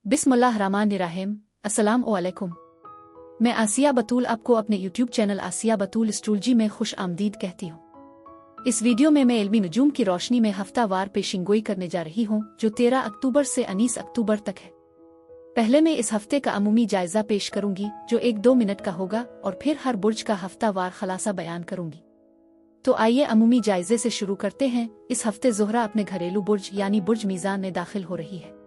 बिस्मिल्लाहिर्रहमानिर्रहीम। अस्सलाम वालेकुम। मैं आसिया बतूल आपको अपने यूट्यूब चैनल आसिया बतूल एस्ट्रोलॉजी में खुश आमदीद कहती हूँ। इस वीडियो में मैं इल्मी नजूम की रोशनी में हफ्तावार पेशिंगोई करने जा रही हूँ जो 13 अक्टूबर से 19 अक्टूबर तक है। पहले मैं इस हफ्ते का अमूमी जायजा पेश करूंगी जो 1-2 मिनट का होगा और फिर हर बुर्ज का हफ्तावार खलासा बयान करूंगी। तो आइए अमूमी जायजे से शुरू करते हैं। इस हफ्ते ज़ोहरा अपने घरेलू बुर्ज यानी बुर्ज मीज़ान में दाखिल हो रही है।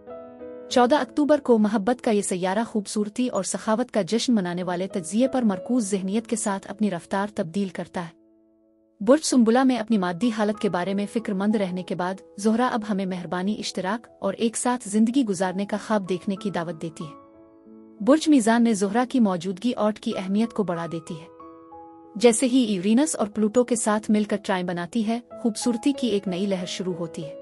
14 अक्टूबर को मोहब्बत का ये सैयारा खूबसूरती और सखावत का जश्न मनाने वाले तज्जिये पर मरकूज ज़हनियत के साथ अपनी रफ्तार तब्दील करता है। बुर्ज सुंबुला में अपनी मादी हालत के बारे में फिक्रमंद रहने के बाद ज़ोहरा अब हमें मेहरबानी, इश्तिराक और एक साथ जिंदगी गुजारने का ख्वाब देखने की दावत देती है। बुर्ज मीज़ान में ज़ोहरा की मौजूदगी ऑट की अहमियत को बढ़ा देती है। जैसे ही यूरेनस और प्लूटो के साथ मिलकर ट्राइन बनाती है, खूबसूरती की एक नई लहर शुरू होती है।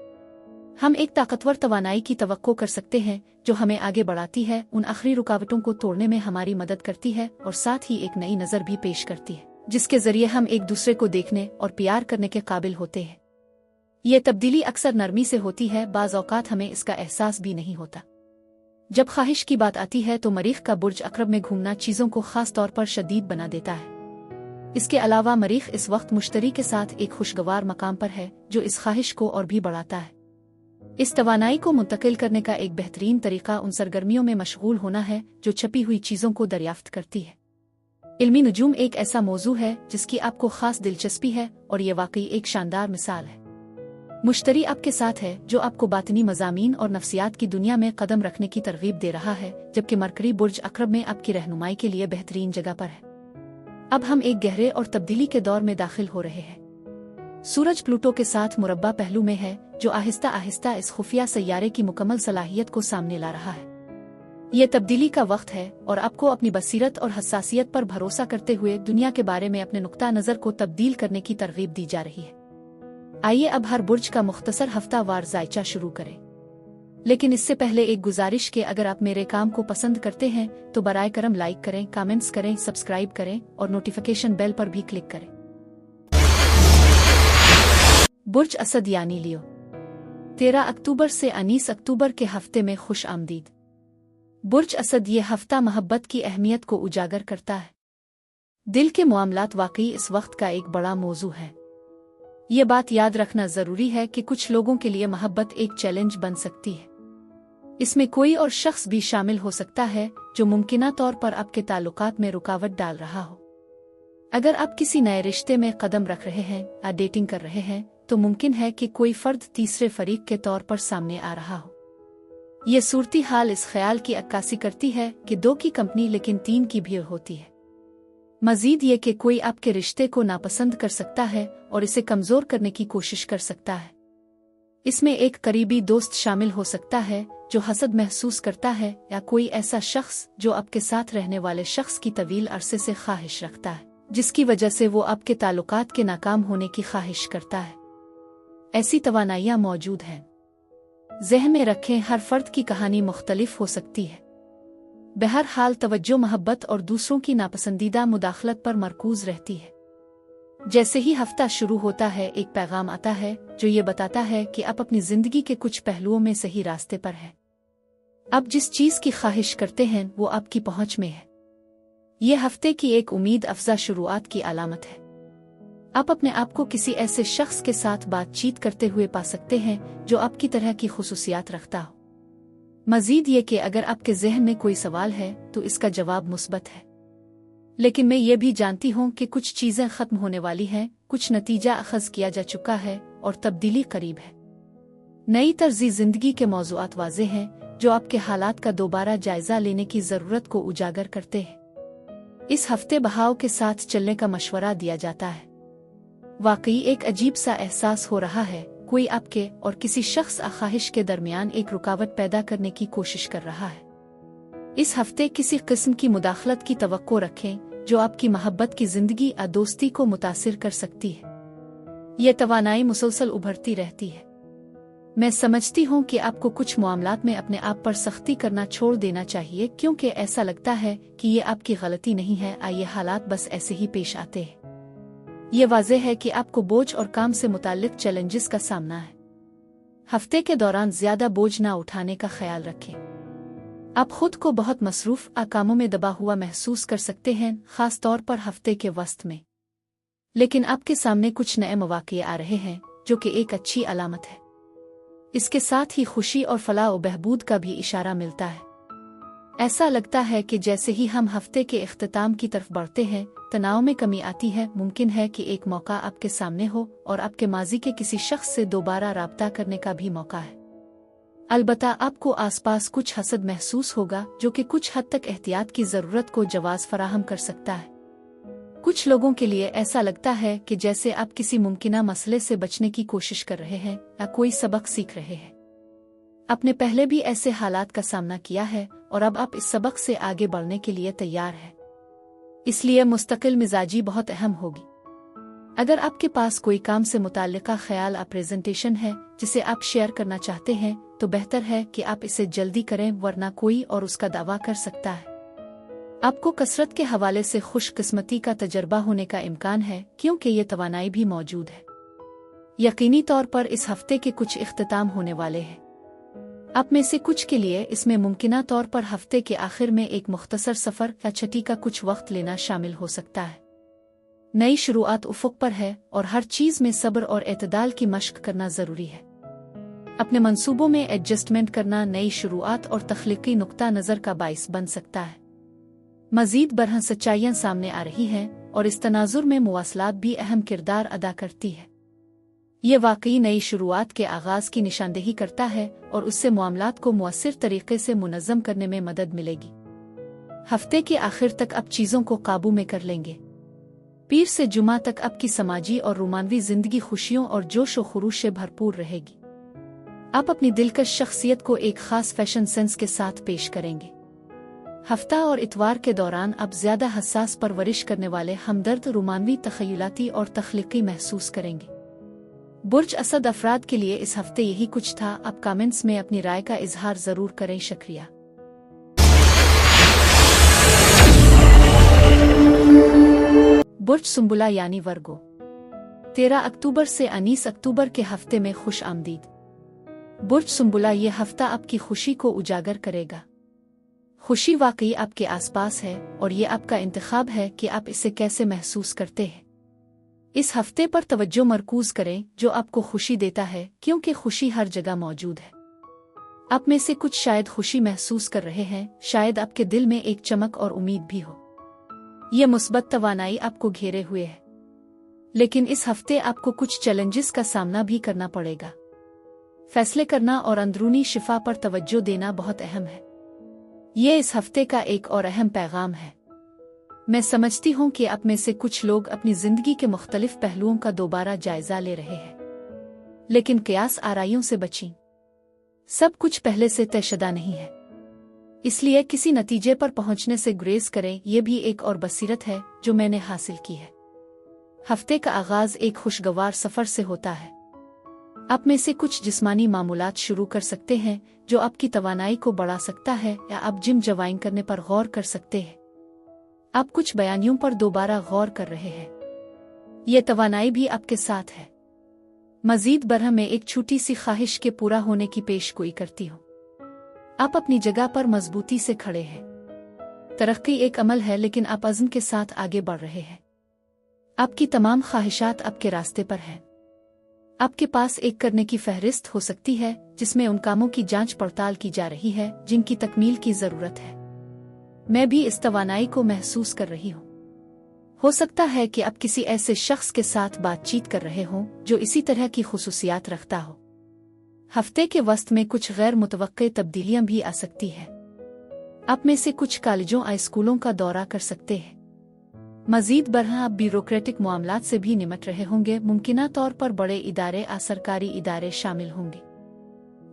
हम एक ताकतवर तवानाई की तवक्को कर सकते हैं जो हमें आगे बढ़ाती है, उन आखिरी रुकावटों को तोड़ने में हमारी मदद करती है और साथ ही एक नई नज़र भी पेश करती है जिसके जरिए हम एक दूसरे को देखने और प्यार करने के काबिल होते हैं। ये तब्दीली अक्सर नरमी से होती है, बाज़ औक़ात हमें इसका एहसास भी नहीं होता। जब ख्वाहिश की बात आती है तो मरीख का बुर्ज अक़रब में घूमना चीज़ों को ख़ास तौर पर शदीद बना देता है। इसके अलावा मरीख इस वक्त मुश्तरी के साथ एक खुशगवार मकाम पर है जो इस ख्वाहिश को और भी बढ़ाता है। इस तवानाई को मुंतकिल करने का एक बेहतरीन तरीका उन सरगर्मियों में मशगूल होना है जो छपी हुई चीज़ों को दरियाफ्त करती है। इल्मी नजूम एक ऐसा मौजू है जिसकी आपको खास दिलचस्पी है और ये वाकई एक शानदार मिसाल है। मुश्तरी आपके साथ है जो आपको बातनी मज़ामीन और नफ्सियात की दुनिया में कदम रखने की तरगीब दे रहा है, जबकि मरकरी बुर्ज अक़रब में आपकी रहनुमाई के लिए बेहतरीन जगह पर है। अब हम एक गहरे और तब्दीली के दौर में दाखिल हो रहे हैं। सूरज प्लूटो के साथ मुरब्बा पहलू में है जो आहिस्ता आहिस्ता इस खुफिया सैयारे की मुकम्मल सलाहियत को सामने ला रहा है। ये तब्दीली का वक्त है और आपको अपनी बसीरत और हसासियत पर भरोसा करते हुए दुनिया के बारे में अपने नुक्ता नज़र को तब्दील करने की तरगीब दी जा रही है। आइए अब हर बुर्ज का मुख्तसर हफ्तावार जायचा शुरू करें, लेकिन इससे पहले एक गुजारिश के अगर आप मेरे काम को पसंद करते हैं तो बराए करम लाइक करें, कमेंट्स करें, सब्सक्राइब करें और नोटिफिकेशन बेल पर भी क्लिक करें। बुर्ज असद यानी लियो, 13 अक्टूबर से 19 अक्टूबर के हफ्ते में खुश आमदीद। बुर्ज असद ये हफ्ता मोहब्बत की अहमियत को उजागर करता है। दिल के मामलात वाकई इस वक्त का एक बड़ा मौजू है। ये बात याद रखना जरूरी है कि कुछ लोगों के लिए मोहब्बत एक चैलेंज बन सकती है। इसमें कोई और शख्स भी शामिल हो सकता है जो मुमकिना तौर पर आपके ताल्लुकात में रुकावट डाल रहा हो। अगर आप किसी नए रिश्ते में कदम रख रहे हैं या डेटिंग कर रहे हैं तो मुमकिन है कि कोई फर्द तीसरे फरीक के तौर पर सामने आ रहा हो। ये सूरती हाल इस ख्याल की अक्कासी करती है कि 2 की कंपनी लेकिन 3 की भीड़ होती है। मजीद ये कि कोई आपके रिश्ते को नापसंद कर सकता है और इसे कमजोर करने की कोशिश कर सकता है। इसमें एक करीबी दोस्त शामिल हो सकता है जो हसद महसूस करता है या कोई ऐसा शख्स जो आपके साथ रहने वाले शख्स की तवील अरसे से ख्वाहिश रखता है जिसकी वजह से वो आपके ताल्लुकात के नाकाम होने की ख्वाहिश करता है। ऐसी तवानाइयाँ मौजूद हैं। ज़हन में रखें, हर फर्द की कहानी मुख्तलिफ हो सकती है। बहरहाल तवज्जो मोहब्बत और दूसरों की नापसंदीदा मुदाखलत पर मरकूज रहती है। जैसे ही हफ्ता शुरू होता है एक पैगाम आता है जो ये बताता है कि आप अपनी जिंदगी के कुछ पहलुओं में सही रास्ते पर हैं। आप जिस चीज़ की ख्वाहिश करते हैं वो आपकी पहुंच में है। ये हफ्ते की एक उम्मीद अफजा शुरुआत की अलामत है। आप अपने आप को किसी ऐसे शख्स के साथ बातचीत करते हुए पा सकते हैं जो आपकी तरह की खुसूसियात रखता हो। मजीद ये कि अगर आपके जहन में कोई सवाल है तो इसका जवाब मुस्बत है, लेकिन मैं ये भी जानती हूँ कि कुछ चीज़ें ख़त्म होने वाली हैं, कुछ नतीजा अखज़ किया जा चुका है और तब्दीली करीब है। नई तर्ज़ी ज़िंदगी के मौज़ूआत वाज़े हैं जो आपके हालात का दोबारा जायज़ा लेने की ज़रूरत को उजागर करते हैं। इस हफ्ते बहाव के साथ चलने का मशवरा दिया जाता है। वाकई एक अजीब सा एहसास हो रहा है, कोई आपके और किसी शख्स ख्वाहिश के दरमियान एक रुकावट पैदा करने की कोशिश कर रहा है। इस हफ्ते किसी किस्म की मुदाखलत की तवक्को रखें जो आपकी मोहब्बत की जिंदगी या दोस्ती को मुतासिर कर सकती है। यह तवानाई मुसलसल उभरती रहती है। मैं समझती हूँ कि आपको कुछ मामलात में अपने आप पर सख्ती करना छोड़ देना चाहिए क्योंकि ऐसा लगता है कि ये आपकी गलती नहीं है, ये हालात बस ऐसे ही पेश आते हैं। ये वाज़ेह है कि आपको बोझ और काम से मुताल्लिक चैलेंजेस का सामना है। हफ्ते के दौरान ज्यादा बोझ ना उठाने का ख्याल रखें। आप खुद को बहुत मसरूफ कामों में दबा हुआ महसूस कर सकते हैं, खास तौर पर हफ्ते के वस्त में। लेकिन आपके सामने कुछ नए मौके आ रहे हैं, जो कि एक अच्छी अलामत है। इसके साथ ही खुशी और फलाह व बहबूद का भी इशारा मिलता है। ऐसा लगता है कि जैसे ही हम हफ्ते के इख्तिताम की तरफ बढ़ते हैं, तनाव में कमी आती है। मुमकिन है कि एक मौका आपके सामने हो और आपके माजी के किसी शख्स से दोबारा राब्ता करने का भी मौका है। अलबत्ता आपको आसपास कुछ हसद महसूस होगा, जो कि कुछ हद तक एहतियात की ज़रूरत को जवाज़ फराहम कर सकता है। कुछ लोगों के लिए ऐसा लगता है कि जैसे आप किसी मुमकिना मसले से बचने की कोशिश कर रहे हैं या कोई सबक सीख रहे हैं। आपने पहले भी ऐसे हालात का सामना किया है और अब आप इस सबक से आगे बढ़ने के लिए तैयार हैं। इसलिए मुस्तकिल मिजाजी बहुत अहम होगी। अगर आपके पास कोई काम से मुताल्लिका ख्याल या प्रेजेंटेशन है जिसे आप शेयर करना चाहते हैं, तो बेहतर है कि आप इसे जल्दी करें, वरना कोई और उसका दावा कर सकता है। आपको कसरत के हवाले से खुशकिस्मती का तजर्बा होने का इम्कान है, क्योंकि ये तवानाई भी मौजूद है। यकीनी तौर पर इस हफ्ते के कुछ इख्तिताम होने वाले हैं। आप में से कुछ के लिए इसमें मुमकिना तौर पर हफ्ते के आखिर में एक मुख्तसर सफ़र या छुट्टी का कुछ वक्त लेना शामिल हो सकता है। नई शुरुआत उफ़ुक़ पर है और हर चीज़ में सब्र और एतदाल की मश्क करना ज़रूरी है। अपने मंसूबों में एडजस्टमेंट करना नई शुरुआत और तख्लीकी नुक्ता नज़र का बाइस बन सकता है। मज़ीद बरहं सच्चाइयाँ सामने आ रही हैं और इस तनाजुर में मुवासलात भी अहम किरदार अदा करती है। ये वाकई नई शुरुआत के आगाज़ की निशानदेही करता है और उससे मामलात को मुअस्सिर तरीके से मुनज़्ज़म करने में मदद मिलेगी। हफ्ते के आखिर तक आप चीज़ों को काबू में कर लेंगे। पीर से जुमा तक आपकी समाजी और रोमानवी ज़िंदगी खुशियों और जोश व खुरूश से भरपूर रहेगी। आप अपनी दिलकश शख्सियत को एक ख़ास फैशन सेंस के साथ पेश करेंगे। हफ्ता और इतवार के दौरान आप ज़्यादा हसास परवरिश करने वाले हमदर्द, रोमानवी, तख़य्युलाती और तख्लीकी महसूस करेंगे। बुर्ज असद अफराद के लिए इस हफ्ते यही कुछ था। आप कमेंट्स में अपनी राय का इजहार ज़रूर करें। शुक्रिया। बुर्ज सुंबुला यानी वर्गो, 13 अक्टूबर से 19 अक्टूबर के हफ्ते में खुश आमदीद। बुर्ज सुंबुला ये हफ्ता आपकी खुशी को उजागर करेगा। खुशी वाकई आपके आसपास है और ये आपका इंतखाब है कि आप इसे कैसे महसूस करते हैं। इस हफ्ते पर तवज्जो मरकूज करें जो आपको खुशी देता है, क्योंकि खुशी हर जगह मौजूद है। आप में से कुछ शायद खुशी महसूस कर रहे हैं, शायद आपके दिल में एक चमक और उम्मीद भी हो। ये मुस्बत तवानाई आपको घेरे हुए है, लेकिन इस हफ्ते आपको कुछ चैलेंजेस का सामना भी करना पड़ेगा। फैसले करना और अंदरूनी शिफा पर तवज्जो देना बहुत अहम है। ये इस हफ्ते का एक और अहम पैगाम है। मैं समझती हूँ कि आप में से कुछ लोग अपनी जिंदगी के मुख्तलिफ पहलुओं का दोबारा जायजा ले रहे हैं, लेकिन कयास आराइयों से बचें। सब कुछ पहले से तयशुदा नहीं है, इसलिए किसी नतीजे पर पहुंचने से गुरेज करें। यह भी एक और बसीरत है जो मैंने हासिल की है। हफ्ते का आगाज एक खुशगवार सफर से होता है। आप में से कुछ जिस्मानी मामूलात शुरू कर सकते हैं जो आपकी तवानाई को बढ़ा सकता है, या आप जिम ज्वाइन करने पर गौर कर सकते हैं। आप कुछ बयानियों पर दोबारा गौर कर रहे हैं। यह तवानाई भी आपके साथ है। मजीद बरह में एक छोटी सी ख्वाहिश के पूरा होने की पेशगोई करती हूँ। आप अपनी जगह पर मजबूती से खड़े हैं। तरक्की एक अमल है, लेकिन आप अज़्म के साथ आगे बढ़ रहे हैं। आपकी तमाम ख्वाहिशात आपके रास्ते पर हैं। आपके पास एक करने की फहरिस्त हो सकती है जिसमें उन कामों की जांच पड़ताल की जा रही है जिनकी तकमील की जरूरत है। मैं भी इस तवानाई को महसूस कर रही हूँ। हो सकता है कि आप किसी ऐसे शख्स के साथ बातचीत कर रहे हों जो इसी तरह की खुसूसियात रखता हो। हफ्ते के वस्त में कुछ गैर मुतवक्के तब्दीलियां भी आ सकती है। आप में से कुछ कॉलेजों या स्कूलों का दौरा कर सकते हैं। मजीद बरह आप ब्यूरोक्रेटिक मामलात से भी निमट रहे होंगे। मुमकिना तौर पर बड़े इदारे या सरकारी इदारे शामिल होंगे।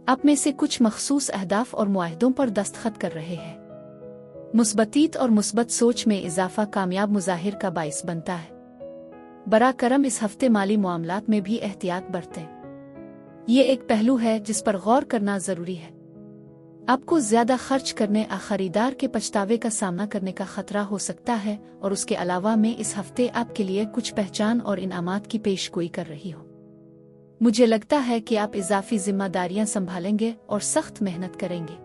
आप में से कुछ मखसूस अहदाफ और मुआहदों पर दस्तखत कर रहे हैं। मुस्बतीत और मुस्बत सोच में इजाफा कामयाब मुजाहिर का बाइस बनता है। बरा करम इस हफ्ते माली मामलात में भी एहतियात बरतें। ये एक पहलू है जिस पर गौर करना जरूरी है। आपको ज्यादा खर्च करने या खरीदार के पछतावे का सामना करने का खतरा हो सकता है, और उसके अलावा मैं इस हफ्ते आपके लिए कुछ पहचान और इनामात की पेशगोई कर रही हूँ। मुझे लगता है कि आप इजाफी जिम्मेदारियां संभालेंगे और सख्त मेहनत करेंगे।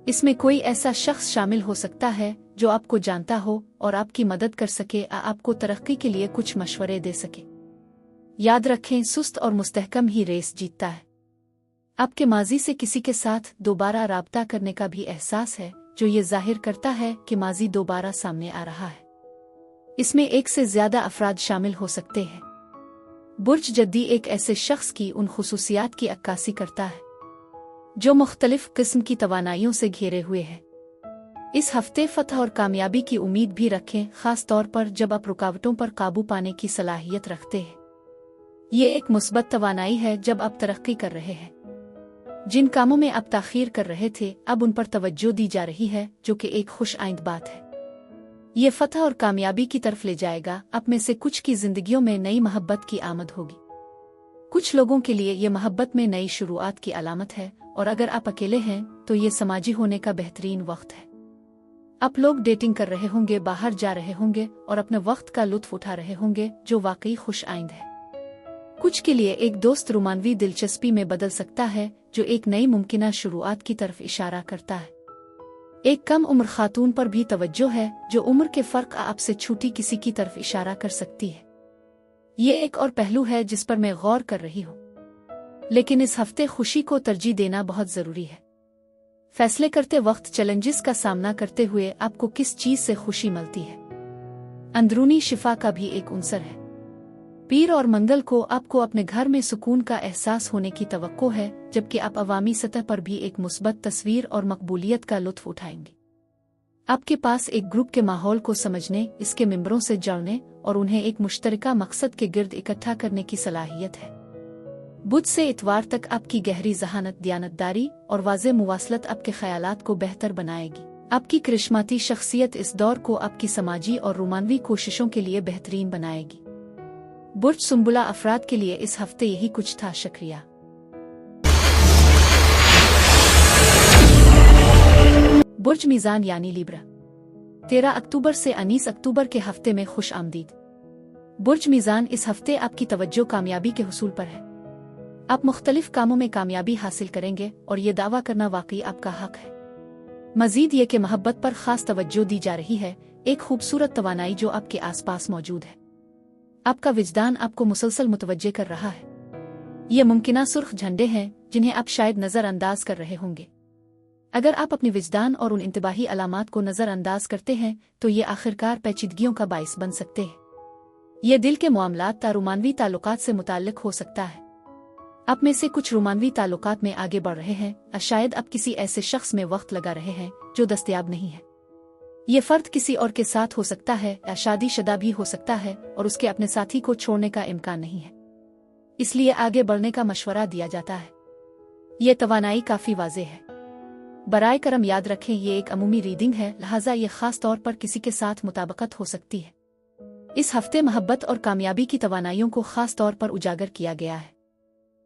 इसमें कोई ऐसा शख्स शामिल हो सकता है जो आपको जानता हो और आपकी मदद कर सके या आपको तरक्की के लिए कुछ मशवरे दे सके। याद रखें, सुस्त और मुस्तहकम ही रेस जीतता है। आपके माजी से किसी के साथ दोबारा राब्ता करने का भी एहसास है जो ये जाहिर करता है कि माजी दोबारा सामने आ रहा है। इसमें एक से ज्यादा अफराद शामिल हो सकते हैं। बुर्ज जद्दी एक ऐसे शख्स की उन खुसूसियात की अक्कासी करता है जो मुख्तलिफ किस्म की तवानाइयों से घिरे हुए हैं। इस हफ्ते फतह और कामयाबी की उम्मीद भी रखें, खास तौर पर जब आप रुकावटों पर काबू पाने की सलाहियत रखते हैं। ये एक मुस्बत तवानाई है जब आप तरक्की कर रहे हैं। जिन कामों में आप ताखीर कर रहे थे, अब उन पर तवज्जो दी जा रही है, जो कि एक खुश आइंद बात है। ये फतह और कामयाबी की तरफ ले जाएगा। आप में से कुछ की जिंदगियों में नई मोहब्बत की आमद होगी। कुछ लोगों के लिए ये मोहब्बत में नई शुरुआत की अलामत है, और अगर आप अकेले हैं तो ये समाजी होने का बेहतरीन वक्त है। आप लोग डेटिंग कर रहे होंगे, बाहर जा रहे होंगे और अपने वक्त का लुत्फ उठा रहे होंगे, जो वाकई खुश आइंद है। कुछ के लिए एक दोस्त रोमानवी दिलचस्पी में बदल सकता है, जो एक नई मुमकिना शुरुआत की तरफ इशारा करता है। एक कम उम्र खातून पर भी तवज्जो है, जो उम्र के फर्क आपसे छूटी किसी की तरफ इशारा कर सकती है। ये एक और पहलू है जिस पर मैं गौर कर रही हूँ। लेकिन इस हफ्ते खुशी को तरजीह देना बहुत जरूरी है। फैसले करते वक्त चैलेंजेस का सामना करते हुए आपको किस चीज से खुशी मिलती है, अंदरूनी शिफा का भी एक उनसर है। पीर और मंगल को आपको अपने घर में सुकून का एहसास होने की तवक्को है, जबकि आप अवामी सतह पर भी एक मुस्बत तस्वीर और मकबूलियत का लुत्फ उठाएंगे। आपके पास एक ग्रुप के माहौल को समझने, इसके मेंबरों से जुड़ने और उन्हें एक मुश्तरका मकसद के गिर्द इकट्ठा करने की सलाहियत है। बुध से इतवार तक आपकी गहरी जहानत, दयानतदारी और वाज़े मुवासलत आपके ख्यालात को बेहतर बनाएगी। आपकी करिश्माती शख्सियत इस दौर को आपकी समाजी और रोमानवी कोशिशों के लिए बेहतरीन बनाएगी। बुर्ज सुंबुला अफराद के लिए इस हफ्ते यही कुछ था। शुक्रिया। बुर्ज मीज़ान यानी लिब्रा, 13 अक्टूबर से 19 अक्टूबर के हफ्ते में खुश आमदीद। बुर्ज मीज़ान, इस हफ्ते आपकी तवज्जो कामयाबी के हुसूल पर है। आप मुख्तलिफ कामों में कामयाबी हासिल करेंगे और ये दावा करना वाकई आपका हक है। मजीद ये कि मोहब्बत पर खास तवज्जो दी जा रही है, एक खूबसूरत तवानाई जो आपके आसपास मौजूद है। आपका विजदान आपको मुसलसल मुतवज्जे कर रहा है। ये मुमकिना सुर्ख झंडे हैं जिन्हें आप शायद नज़रअंदाज कर रहे होंगे। अगर आप अपने विजदान और उन इंतबाही अलामात को नज़रअंदाज करते हैं तो ये आखिरकार पेचीदगियों का बाइस बन सकते हैं। ये दिल के मामलात रोमानवी ताल्लुकात से मुताल्लिक हो सकता है। आप में से कुछ रोमानवी ताल्लुकात में आगे बढ़ रहे हैं, या शायद आप किसी ऐसे शख्स में वक्त लगा रहे हैं जो दस्तयाब नहीं है। ये फर्द किसी और के साथ हो सकता है या शादीशुदा भी हो सकता है और उसके अपने साथी को छोड़ने का इम्कान नहीं है, इसलिए आगे बढ़ने का मशवरा दिया जाता है। ये तवानाई काफी वाज़ेह है। बराए करम याद रखें, ये एक अमूमी रीडिंग है, लिहाजा ये खास तौर पर किसी के साथ मुताबकत हो सकती है। इस हफ्ते मोहब्बत और कामयाबी की तवानाइयों को खास तौर पर उजागर किया गया है।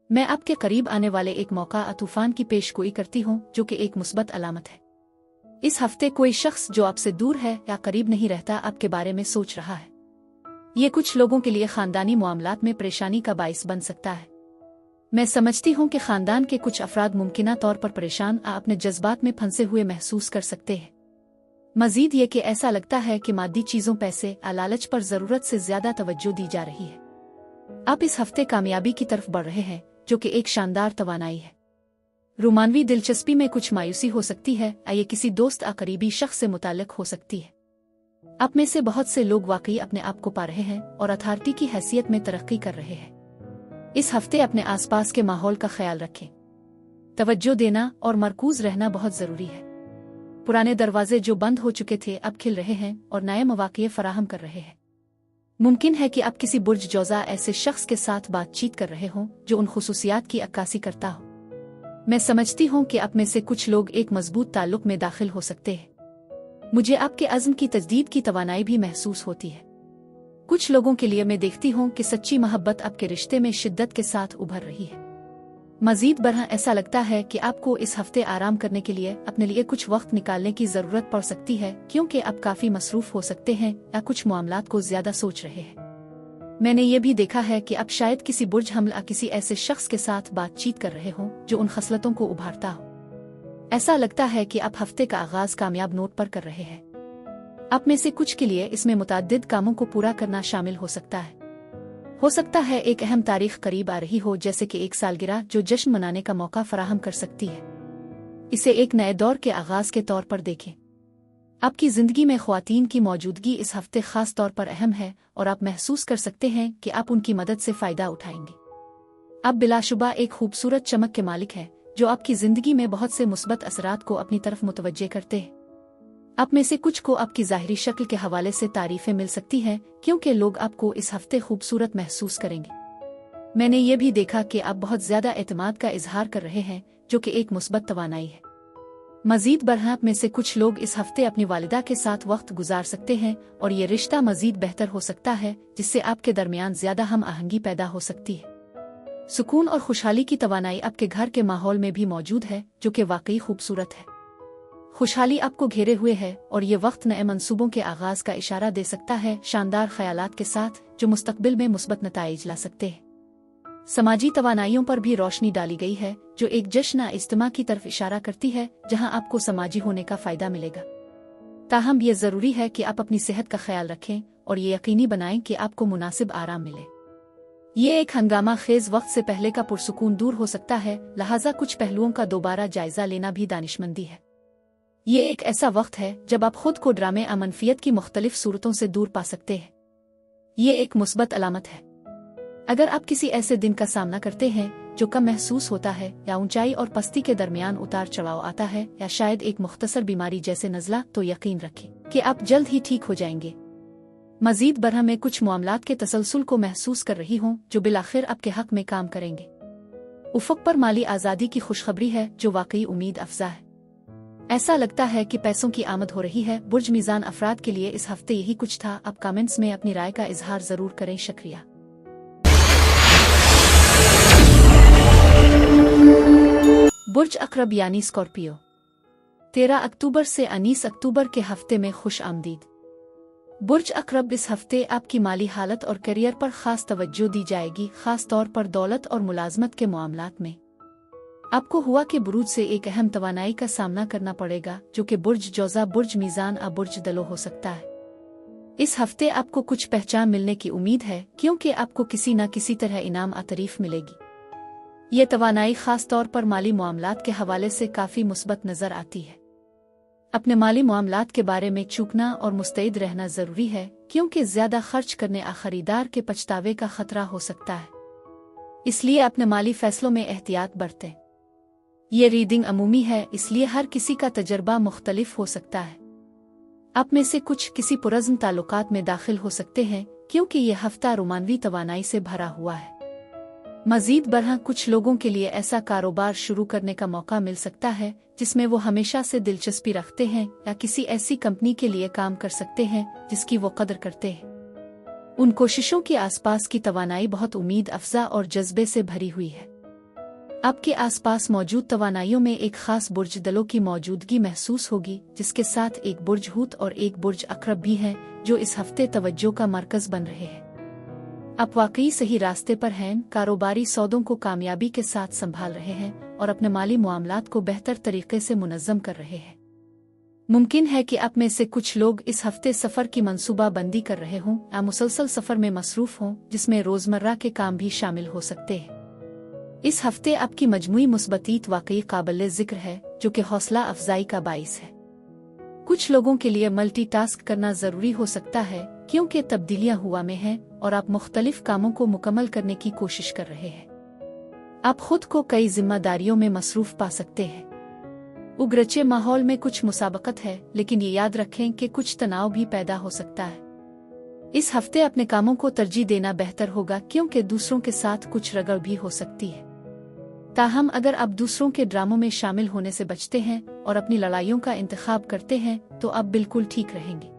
मैं आपके करीब आने वाले एक मौका तूफान की पेशगोई करती हूँ, जो कि एक मुस्बत अलामत है। इस हफ्ते कोई शख्स जो आपसे दूर है या करीब नहीं रहता, आपके बारे में सोच रहा है। ये कुछ लोगों के लिए खानदानी मामलात में परेशानी का बाइस बन सकता है। मैं समझती हूँ कि खानदान के कुछ अफराद मुमकिना तौर पर परेशान अपने जज्बात में फंसे हुए महसूस कर सकते हैं। मजीद ये कि ऐसा लगता है कि मादी चीजों, पैसे, लालच पर जरूरत से ज्यादा तवज्जो दी जा रही है। आप इस हफ्ते कामयाबी की तरफ बढ़ रहे हैं, जो कि एक शानदार तवानाई है। रोमानवी दिलचस्पी में कुछ मायूसी हो सकती है, ये किसी दोस्त या करीबी शख्स से मुताल्लिक हो सकती है। आप में से बहुत से लोग वाकई अपने आप को पा रहे हैं और अथॉरिटी की हैसियत में तरक्की कर रहे हैं। इस हफ्ते अपने आसपास के माहौल का ख्याल रखें। तवज्जो देना और मरकूज रहना बहुत जरूरी है। पुराने दरवाजे जो बंद हो चुके थे अब खिल रहे हैं और नए मौके फराहम कर रहे हैं। मुमकिन है कि आप किसी बुर्ज जौजा ऐसे शख्स के साथ बातचीत कर रहे हों जो उन खुसूसियात की अक्कासी करता हो। मैं समझती हूँ कि आप में से कुछ लोग एक मजबूत ताल्लुक में दाखिल हो सकते हैं। मुझे आपके अज़्म की तजदीद की तवानाई भी महसूस होती है। कुछ लोगों के लिए मैं देखती हूँ कि सच्ची मोहब्बत आपके रिश्ते में शिद्दत के साथ उभर रही है। मजीद बरह ऐसा लगता है कि आपको इस हफ्ते आराम करने के लिए अपने लिए कुछ वक्त निकालने की जरूरत पड़ सकती है, क्योंकि आप काफी मसरूफ हो सकते हैं या कुछ मामलात को ज्यादा सोच रहे हैं। मैंने ये भी देखा है कि आप शायद किसी बुर्ज हमला किसी ऐसे शख्स के साथ बातचीत कर रहे हों जो उन खसलतों को उभारता हो। ऐसा लगता है कि आप हफ्ते का आगाज कामयाब नोट पर कर रहे हैं। आप में से कुछ के लिए इसमें मुताद्दिद कामों को पूरा करना शामिल हो सकता है। हो सकता है एक अहम तारीख करीब आ रही हो, जैसे कि एक सालगिरह जो जश्न मनाने का मौका फराहम कर सकती है। इसे एक नए दौर के आगाज के तौर पर देखें। आपकी जिंदगी में ख्वातीन की मौजूदगी इस हफ्ते खास तौर पर अहम है और आप महसूस कर सकते हैं कि आप उनकी मदद से फायदा उठाएंगे। आप बिलाशुबा एक खूबसूरत चमक के मालिक हैं जो आपकी जिंदगी में बहुत से मुस्बत असरात को अपनी तरफ मुतवज्जे करते हैं। आप में से कुछ को आपकी ज़ाहिरी शक्ल के हवाले से तारीफें मिल सकती हैं, क्योंकि लोग आपको इस हफ्ते खूबसूरत महसूस करेंगे। मैंने ये भी देखा कि आप बहुत ज्यादा एतमाद का इजहार कर रहे हैं, जो कि एक मुस्बत तवानाई है। मजीद बरहा आप में से कुछ लोग इस हफ्ते अपनी वालिदा के साथ वक्त गुजार सकते हैं और ये रिश्ता मजीद बेहतर हो सकता है, जिससे आपके दरमियान ज्यादा हम आहंगी पैदा हो सकती है। सुकून और खुशहाली की तवानाई आपके घर के माहौल में भी मौजूद है, जो कि वाकई खूबसूरत है। खुशहाली आपको घेरे हुए है और ये वक्त नए मंसूबों के आगाज का इशारा दे सकता है, शानदार ख्यालात के साथ जो मुस्तकबिल में मुस्बत नताइज ला सकते हैं। समाजी तवानाइयों पर भी रोशनी डाली गई है, जो एक जश्न इज्तिमा की तरफ इशारा करती है, जहां आपको समाजी होने का फायदा मिलेगा। ताहम यह जरूरी है कि आप अपनी सेहत का ख्याल रखें और ये यकीनी बनाएं कि आपको मुनासिब आराम मिले। ये एक हंगामा खेज वक्त से पहले का पुरसुकून दूर हो सकता है, लिहाजा कुछ पहलुओं का दोबारा जायजा लेना भी दानिशमंदी है। ये एक ऐसा वक्त है जब आप खुद को ड्रामे या मनफियत की मुख्तलिफ सूरतों से दूर पा सकते हैं। ये एक मुस्बत अलामत है। अगर आप किसी ऐसे दिन का सामना करते हैं जो कम महसूस होता है, या ऊंचाई और पस्ती के दरमियान उतार चढ़ाव आता है, या शायद एक मुख्तसर बीमारी जैसे नज़ला, तो यकीन रखें कि आप जल्द ही ठीक हो जाएंगे। मजीद बरहा में कुछ मामलात के तसलसल को महसूस कर रही हूँ जो बिलाखिर आपके हक में काम करेंगे। उफ़क़ पर माली आज़ादी की खुशखबरी है जो वाकई उम्मीद अफजा है। ऐसा लगता है कि पैसों की आमद हो रही है। बुर्ज मीज़ान अफराद के लिए इस हफ्ते यही कुछ था। आप कमेंट्स में अपनी राय का इजहार जरूर करें। शुक्रिया। बुर्ज अक़रब यानी स्कॉर्पियो, 13 अक्टूबर से 19 अक्टूबर के हफ्ते में खुश आमदीद। बुर्ज अक़रब, इस हफ्ते आपकी माली हालत और करियर पर खास तवज्जो दी जाएगी, खास तौर पर दौलत और मुलाजमत के मामलात में। आपको हुआ के बुरूज से एक अहम तवानाई का सामना करना पड़ेगा, जो कि बुर्ज जौज़ा, बुर्ज मीज़ान या बुर्ज दलो हो सकता है। इस हफ्ते आपको कुछ पहचान मिलने की उम्मीद है, क्योंकि आपको किसी न किसी तरह इनाम या तारीफ मिलेगी। ये तवानाई खास तौर पर माली मामलात के हवाले से काफ़ी मुस्बत नज़र आती है। अपने माली मामलात के बारे में चूकना और मुस्तैद रहना ज़रूरी है, क्योंकि ज़्यादा खर्च करने या खरीदार के पछतावे का खतरा हो सकता है। इसलिए अपने माली फैसलों में एहतियात बरतें। ये रीडिंग अमूमी है, इसलिए हर किसी का तजर्बा मुख्तलिफ हो सकता है। आप में से कुछ किसी पुरज़्म ताल्लुकात में दाखिल हो सकते हैं, क्योंकि ये हफ्ता रोमानवी तवानाई से भरा हुआ है। मजीद बरहा कुछ लोगों के लिए ऐसा कारोबार शुरू करने का मौका मिल सकता है जिसमें वो हमेशा से दिलचस्पी रखते हैं, या किसी ऐसी कंपनी के लिए काम कर सकते हैं जिसकी वो कदर करते हैं। उन कोशिशों के आसपास की तवानाई बहुत उम्मीद अफजा और जज्बे से भरी हुई है। आपके आसपास मौजूद तवानाइयों में एक खास बुर्ज दलों की मौजूदगी महसूस होगी, जिसके साथ एक बुर्ज हूत और एक बुर्ज अक़रब भी हैं, जो इस हफ्ते तवज्जो का मरकज बन रहे हैं। आप वाकई सही रास्ते पर हैं, कारोबारी सौदों को कामयाबी के साथ संभाल रहे हैं और अपने माली मामलात को बेहतर तरीके से मुनज़्ज़म कर रहे हैं। मुमकिन है कि आप में से कुछ लोग इस हफ्ते सफ़र की मंसूबा बंदी कर रहे हों या मुसलसल सफ़र में मसरूफ़ हों, जिसमें रोज़मर्रा के काम भी शामिल हो सकते हैं। इस हफ्ते आपकी मजमूई मुस्बतीत वाकई काबिल ज़िक्र है, जो कि हौसला अफजाई का बाइस है। कुछ लोगों के लिए मल्टीटास्क करना ज़रूरी हो सकता है, क्योंकि तब्दीलियां हुआ में हैं और आप मुख्तलिफ कामों को मुकम्मल करने की कोशिश कर रहे हैं। आप खुद को कई जिम्मेदारियों में मसरूफ पा सकते हैं। उग्रचे माहौल में कुछ मुसाबकत है, लेकिन ये याद रखें कि कुछ तनाव भी पैदा हो सकता है। इस हफ्ते अपने कामों को तरजीह देना बेहतर होगा, क्योंकि दूसरों के साथ कुछ रगड़ भी हो सकती है। ताहम अगर आप दूसरों के ड्रामों में शामिल होने से बचते हैं और अपनी लड़ाइयों का इंतखाब करते हैं, तो आप बिल्कुल ठीक रहेंगे।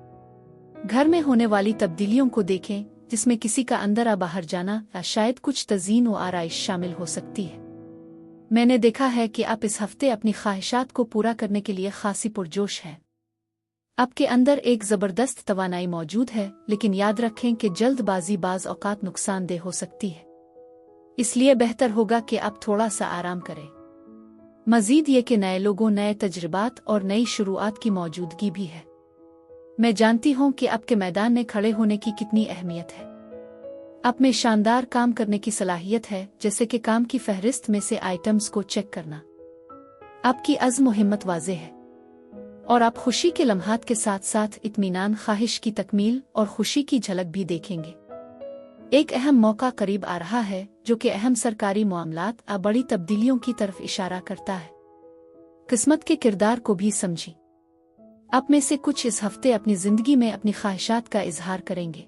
घर में होने वाली तब्दीलियों को देखें, जिसमें किसी का अंदर या बाहर जाना या शायद कुछ तज़ीन व आराइश शामिल हो सकती है। मैंने देखा है कि आप इस हफ्ते अपनी ख्वाहिशात को पूरा करने के लिए खासी पुरजोश हैं। आपके अंदर एक ज़बरदस्त तवानाई मौजूद है, लेकिन याद रखें कि जल्दबाजी बाज़ औक़ात नुकसानदेह हो सकती है। इसलिए बेहतर होगा कि आप थोड़ा सा आराम करें। मजीद ये कि नए लोगों, नए तजुर्बात और नई शुरुआत की मौजूदगी भी है। मैं जानती हूँ कि आपके मैदान में खड़े होने की कितनी अहमियत है। आप में शानदार काम करने की सलाहियत है, जैसे कि काम की फहरिस्त में से आइटम्स को चेक करना। आपकी अज़्म हिम्मत वाज़ेह है और आप खुशी के लम्हात के साथ साथ इत्मीनान, ख्वाहिश की तकमील और खुशी की झलक भी देखेंगे। एक अहम मौका करीब आ रहा है जो कि अहम सरकारी मामलात और बड़ी तब्दीलियों की तरफ इशारा करता है। किस्मत के किरदार को भी समझी। आप में से कुछ इस हफ्ते अपनी जिंदगी में अपनी ख्वाहिशात का इजहार करेंगे।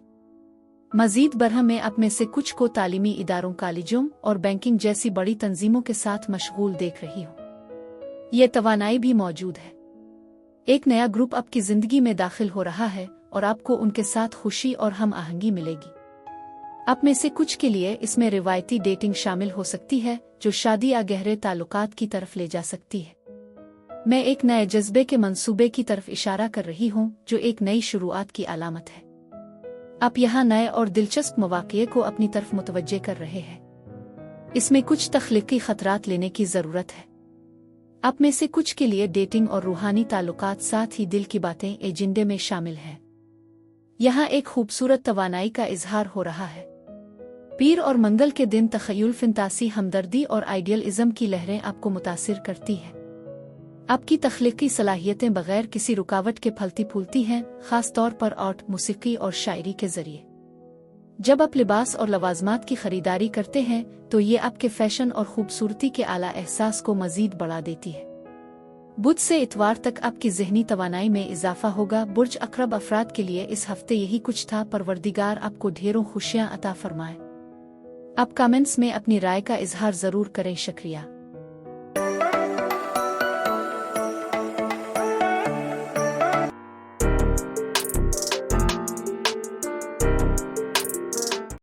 मजीद बरह में आप में से कुछ को तालीमी इदारों, कॉलेजों और बैंकिंग जैसी बड़ी तंजीमों के साथ मशगूल देख रही हो। ये तवानाई भी मौजूद है। एक नया ग्रुप आपकी जिंदगी में दाखिल हो रहा है और आपको उनके साथ खुशी और हम आहंगी मिलेगी। आप में से कुछ के लिए इसमें रिवायती डेटिंग शामिल हो सकती है, जो शादी या गहरे ताल्लुकात की तरफ ले जा सकती है। मैं एक नए जज्बे के मंसूबे की तरफ इशारा कर रही हूँ, जो एक नई शुरुआत की अलामत है। आप यहाँ नए और दिलचस्प मौक़े को अपनी तरफ मुतवज्जे कर रहे हैं। इसमें कुछ तख्लीकी खतरात लेने की ज़रूरत है। आप में से कुछ के लिए डेटिंग और रूहानी ताल्लुकात, साथ ही दिल की बातें एजेंडे में शामिल हैं। यहाँ एक खूबसूरत तवानाई का इजहार हो रहा है। पीर और मंगल के दिन तख़य्युल, फंतासी, हमदर्दी और आइडियलिज्म की लहरें आपको मुतासिर करती हैं। आपकी तख्लीकी सलाहियतें बगैर किसी रुकावट के फलती फूलती हैं, खास तौर पर आर्ट, मूसीकी और शायरी के जरिए। जब आप लिबास और लवाजमात की खरीदारी करते हैं तो ये आपके फैशन और खूबसूरती के आला एहसास को मजीद बढ़ा देती है। बुध से इतवार तक आपकी ज़हनी तवानाई में इजाफा होगा। बुर्ज अक़रब अफराद के लिए इस हफ्ते यही कुछ था। परवरदिगार आपको ढेरों खुशियाँ अता फरमाए। आप कमेंट्स में अपनी राय का इजहार ज़रूर करें। शुक्रिया।